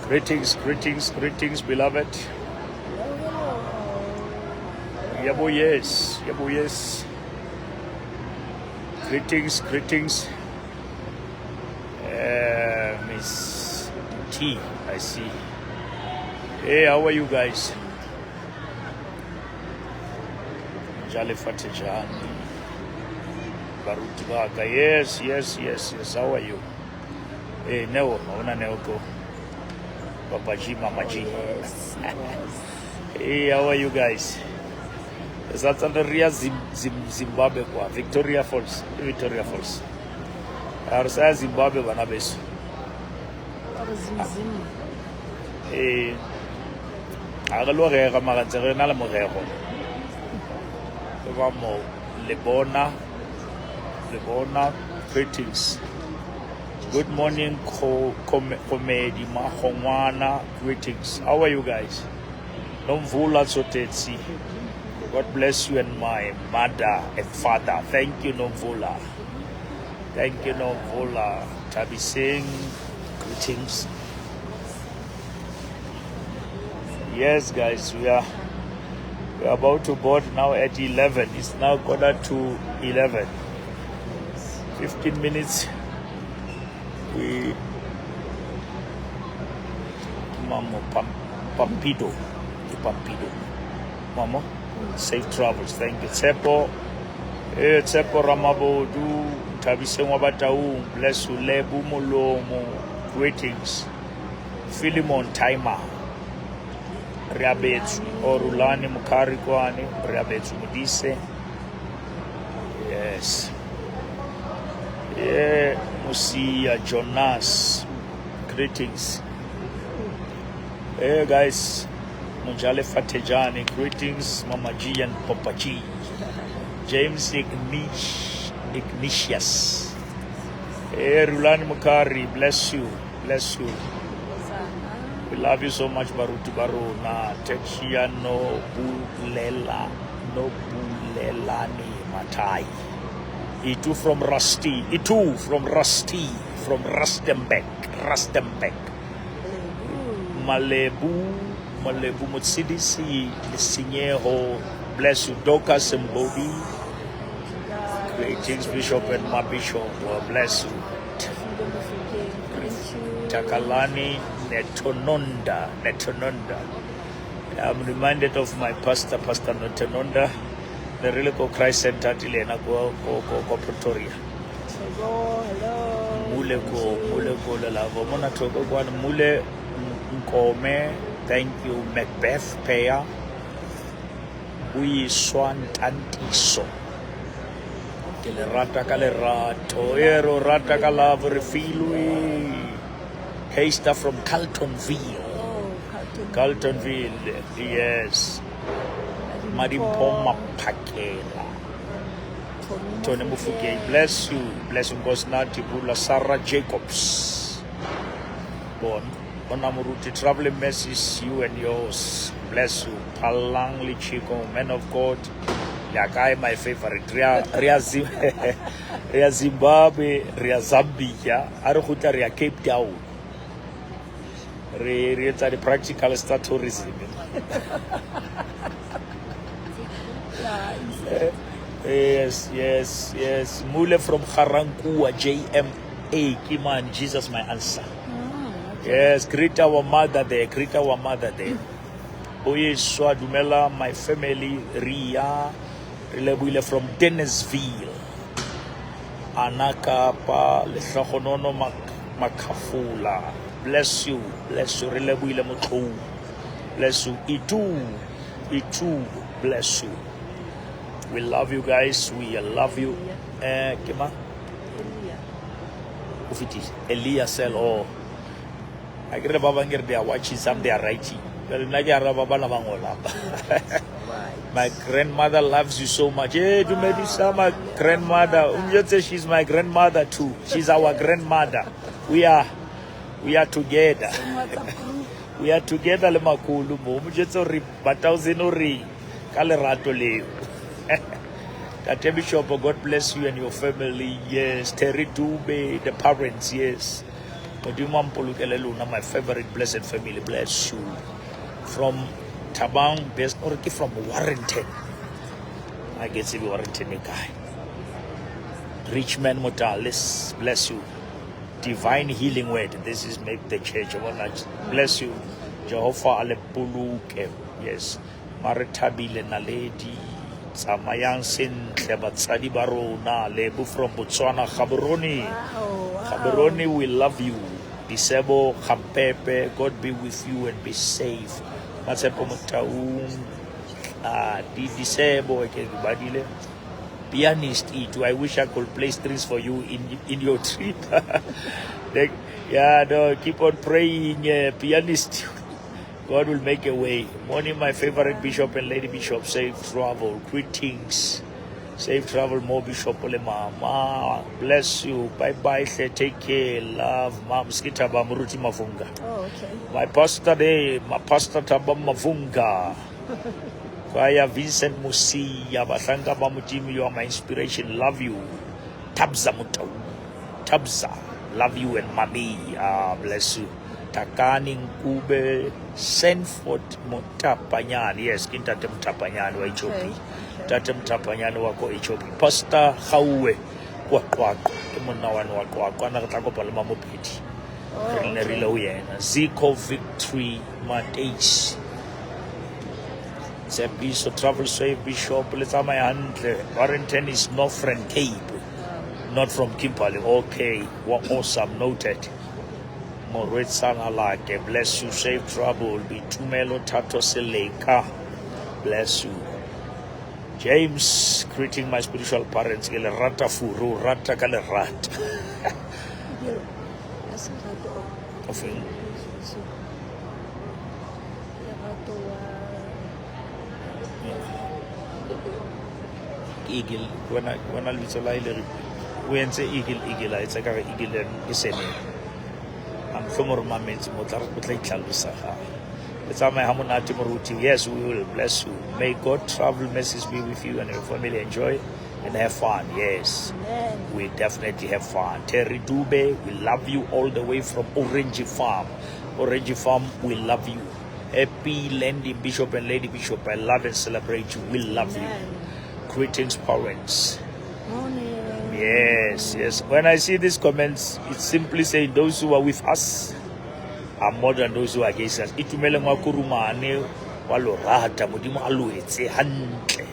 Greetings, greetings, greetings, beloved. Yabo, yes. Yabo, yes. Greetings, greetings. Miss T, I see. Hey, how are you guys? Jale Fatejani. Baruti Baga. Yes, yes, yes, yes. How are you? Hey, Neo, Ona Neoko. Papa G, Mama G. Yes, yes. Hey, how are you guys? That's under Zimbabwe, Victoria Falls. Victoria Falls. Arsa Zimbabwe, Banabes. Eh, Agalorega Maranzerena Morero. Vamo, Lebona, greetings. Good morning, Comedy Mahongwana, greetings. How are you guys? Nomvula Sotetsi. God bless you and my mother and father. Thank you, Nomvula. Thank you, Nomvula. Tabi Singh, greetings. Yes, guys, we are about to board now at 11. It's now 11:45. 15 minutes. We Mamo Pampido. Mamo, safe travels. Thank you. Tsepo Ramabodu, Tabisengwa Batau, bless you, Lebu Molomo, greetings. Philemon Timer, Riabetsu, Orulani Mukarikwani, Riabetsu Mudise. Yes. Yeah, Musia Jonas, greetings. Hey guys, Munjale Fatejani, greetings. Mama G and Papa G. James Ignatius. Hey Rulani Mukari, bless you. We love you so much, Baruti Baruna. Techia no bulelani matai. Itu from Rustenbeck. Malebu Mutsidisi, Sinyeho, bless you, Dokas and Bodi. Greetings, Bishop and my Bishop, bless you. Takalani Netononda. I'm reminded of my pastor, Pastor Netononda, the Relico Christ Center, Tilena, go Pretoria. Mule Lalavo, Mona Togo, Mule Nkome, thank you, Macbeth Paya, we Swan Tantiso, Telerata Calerato, Ero Rata Calavre Filui, Kesta from Carltonville. Carltonville, yes. Marimpoma Pakela. Tony Mufuge, bless you, Gosnati Bula Sarah Jacobs. Born. Onamuruti, traveling message, you and yours. Bless you. Palang Lichiko, man of God. Yakai, my favorite. Ria Zimbabwe, Ria Zambia, Aruhuta, Ria Cape Town. Ria the practical star tourism. Yes. Mule from Harankua, JMA. Kiman, Jesus, my answer. Yes, greet our mother there. Oye Swadumela, my family, Ria, Relebule from Dennisville. Anaka pa Lesahonono Makafula. Bless you, Relebule Mutu. Bless you, Itu, bless you. We love you guys, we love you. Kima? Ufiti, Elia Sel, oh. I get a babanger, they are watching some, they are writing. My grandmother loves you so much. Hey, you made my grandmother. She's my grandmother too. She's our grandmother. We are together. We are together le makulu mo. Mo jetso re batauzeno re ka lerato leo. Tate Bishop, God bless you and your family. Yes, Terry Dube, the parents, yes. Modimo ampolokele lona, my favorite blessed family, bless you. From Tabang, best or from Warrington. I guess if Warrington guy. Richmond Morales, bless you. Divine healing word. This is make the church. Bless you. Jehovah Alepuluke. Yes. Maritabile Naledi. Samayang Sintle Batsadi Barona. Lebu from Botswana. Khabaroni. Khabaroni, we love you. Disebo Kampepe. God be with you and be safe. Matsepo Mutaung. Di Disebo. Badile. Pianist E2. I wish I could play strings for you in your trip. Yeah, no, keep on praying, pianist. God will make a way. Morning, my favorite bishop and lady bishop. Safe travel. Greetings. Safe travel, more Bishop Mama. Bless you. Bye bye. Take care. Love. Mom Skita Bamuruti Mafunga. Oh, okay. My pastor day, my pastor Tabam Mafunga. Kwaya Vincent Musi, Yabatanga Bamujimi, you are my inspiration. Love you. Tabza Mutau. Tabza. Love you and mommy. Bless you. Takani Nkube, Senford Mutapanyan. Yes, Kintatem Tapanyan wa Ethiopia. Tatem Tapanyan wako Ethiopia. Pastor Hauwe kwa mona wako nakatako pala mamopiti. Rile uyena. Zico Victory Matage. So travel safe, Bishop. Let's have my hand. Warrington is Northern Cape, not from Kimberley. Okay, what awesome, noted. Moritsan Alake, bless you. Safe travel. Be Tumelo Tato Seleka, bless you. James, greeting my spiritual parents. Gele rata furu, rata kale rat. Eagle, when I little when say eagle, it's like a eagle and is any. I'm from Romans, Motar, but like Chalusaha. It's my Hamunati Moruti. Yes, we will bless you. May God travel message be with you and your family. Enjoy and have fun. Yes, we definitely have fun. Terry Dube, we love you all the way from Orange Farm. Orange Farm, we love you. Happy Lady Bishop and Lady Bishop, I love and celebrate you. We love you. Greetings, parents. Morning. Yes, yes. When I see these comments, it's simply saying those who are with us are more than those who are against us. Itumele makurumane walo rata modimo aluetse hantle.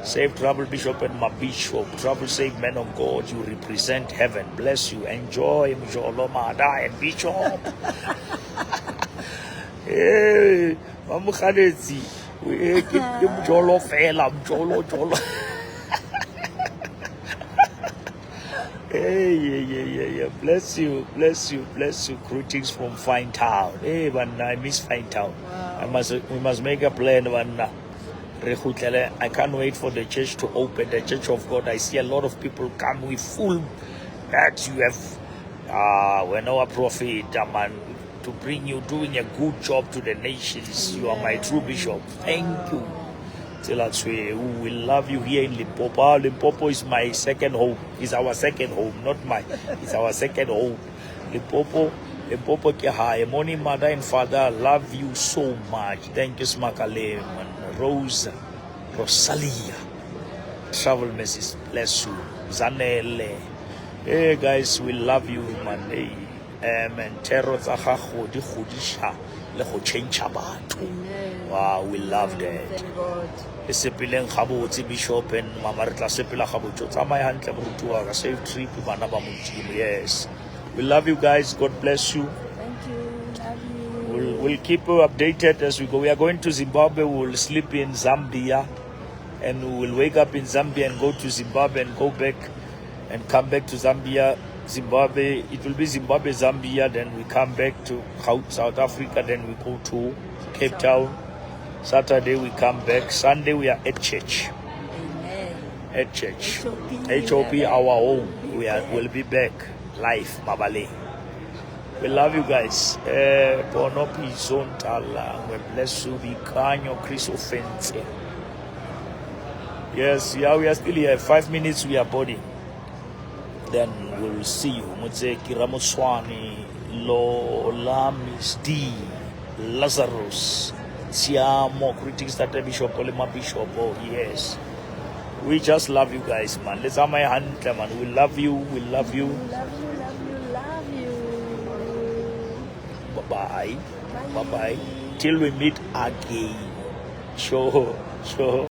Safe travel, Bishop and my Bishop. Travel safe, man of God. You represent heaven. Bless you. Enjoy Mjolo Mada and Bishop. Hey, Mamukhanetsi. We keep Mjolo fela, Mjolo. Hey, yeah. Bless you. Greetings from Fine Town. Hey, man, I miss Fine Town. Wow. We must make a plan, man. I can't wait for the church to open. The Church of God. I see a lot of people come with full bags. You have, when our prophet, man, to bring you doing a good job to the nations. You are my true bishop. Thank you. We will love you here in Limpopo. Limpopo is my second home. It's our second home, not mine. It's our second home. Limpopo ke high. Morning, mother and father, love you so much. Thank you, Smakale, Rosalia. Travel message, bless you. Zanele. Hey guys, we love you, man. Hey, and terror zahaho di khudisha le go change batho. Wow, we love that. Sepileng gabotse Bishop and Mama re tla sepela gabotse tsamaya hantle morutuwa ka safe trip bana ba modimo. Yes, we love you guys. God bless you. Thank you. Love you. We'll keep you updated as we go. We are going to Zimbabwe. We'll sleep in Zambia and we will wake up in Zambia and go to Zimbabwe and go back and come back to Zambia. Zimbabwe, it will be Zimbabwe, Zambia, then we come back to South Africa, then we go to Cape Town. Saturday we come back. Sunday we are at church. Amen. At church. HOP our home. We'll be back live, Mabale. We love you guys. Bonopi Zontala. We bless you. Bikanyo Chris Offense. Yes, yeah, we are still here. 5 minutes we are boarding. Then we'll see you. Mutse Kiramuswani, Lola Miss D, Lazarus, Siamo, Critics that Bishop, Olema Bishop. Oh, yes. We just love you guys, man. Let's have my hand, man. We love you. We love you. Love you, love you, love you. Bye-bye. Bye-bye. Till we meet again. Sure.